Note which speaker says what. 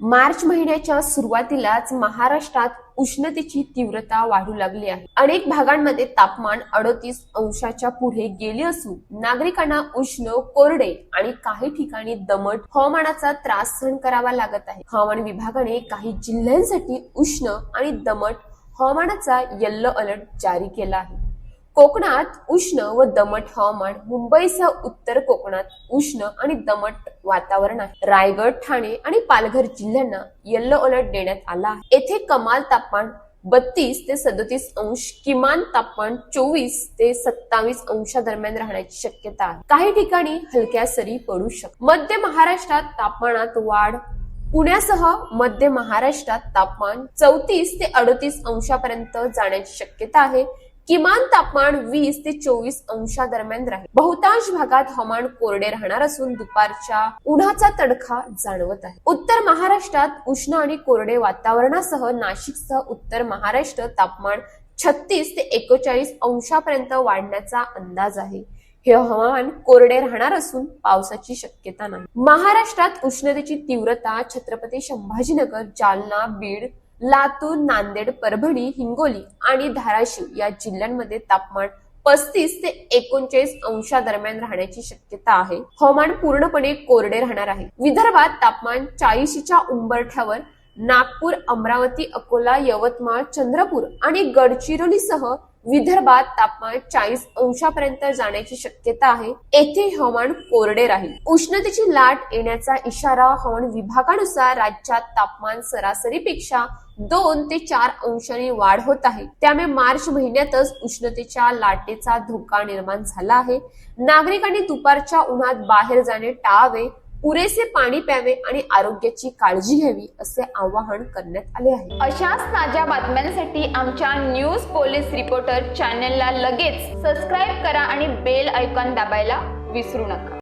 Speaker 1: मार्च महिन्याच्या सुरुवातीलाच महाराष्ट्रात उष्णतेची तीव्रता वाढू लागली आहे। अनेक भागांमध्ये तापमान 38 अंशाच्या पुढे गेले असून नागरिकांना उष्ण, कोरडे आणि काही ठिकाणी दमट हवामानाचा त्रास सहन करावा लागत आहे। हवामान विभागाने काही जिल्ह्यांसाठी उष्ण आणि दमट हवामानाचा येलो अलर्ट जारी केला आहे। कोकणात उष्ण व दमट हवामान, मुंबईसह उत्तर कोकणात उष्ण आणि दमट वातावरण आहे। रायगड, ठाणे आणि पालघर जिल्ह्यांना येलो अलर्ट देण्यात आला आहे। येथे कमाल तापमान 32 ते 37 अंश, किमान तापमान 24 ते 27 अंशादरम्यान राहण्याची शक्यता आहे। काही ठिकाणी हलक्या सरी पडू शकतात। मध्य महाराष्ट्रात तापमानात वाढ। पुण्यासह मध्य महाराष्ट्रात तापमान 34 ते 38 अंशापर्यंत जाण्याची शक्यता आहे। किमान तापमान 20 ते 24 अंशादरम्यान राहील। बहुतांश भागात हवामान कोरडे राहणार असून दुपारच्या उन्हाचा तडका जाणवत आहे। उत्तर महाराष्ट्रात उष्ण आणि कोरडे वातावरणासह नाशिकसह उत्तर महाराष्ट्र तापमान 36 ते 41 अंशापर्यंत वाढण्याचा अंदाज आहे। हे हवामान कोरडे राहणार असून पावसाची शक्यता नाही। महाराष्ट्रात उष्णतेची तीव्रता छत्रपती संभाजीनगर, जालना, बीड, लातूर, नांदेड, परभणी, हिंगोली आणि धाराशिव या जिल्ह्यांमध्ये तापमान 35 ते 39 अंशादरम्यान राहण्याची शक्यता आहे। हवामान पूर्णपणे कोरडे राहणार आहे। विदर्भात तापमान 40च्या उंबरठ्यावर, नागपूर, अमरावती, अकोला, यवतमाळ, चंद्रपूर आणि गडचिरोलीसह विदर्भात तापमान 40 अंशापर्यंत जाण्याची शक्यता आहे। येथे हवामान कोरडे राहील। उष्णतेची लाट येण्याचा इशारा हवामान विभागानुसार राज्यात तापमान सरासरीपेक्षा 2 ते 4 अंशांनी वाढ होत आहे। त्यामुळे मार्च महिन्यातच उष्णतेच्या लाटेचा धोका निर्माण झाला आहे। नागरिकांनी दुपारच्या उन्हात बाहेर जाणे टाळावे, पुरेसे पाणी प्यावे आणि आरोग्याची काळजी घ्यावी असे आवाहन करण्यात आले आहे।
Speaker 2: अशाच ताज्या बातम्यांसाठी आमच्या न्यूज पोलीस रिपोर्टर चॅनलला लगेच सबस्क्राईब करा आणि बेल आयकॉन दाबायला विसरू नका।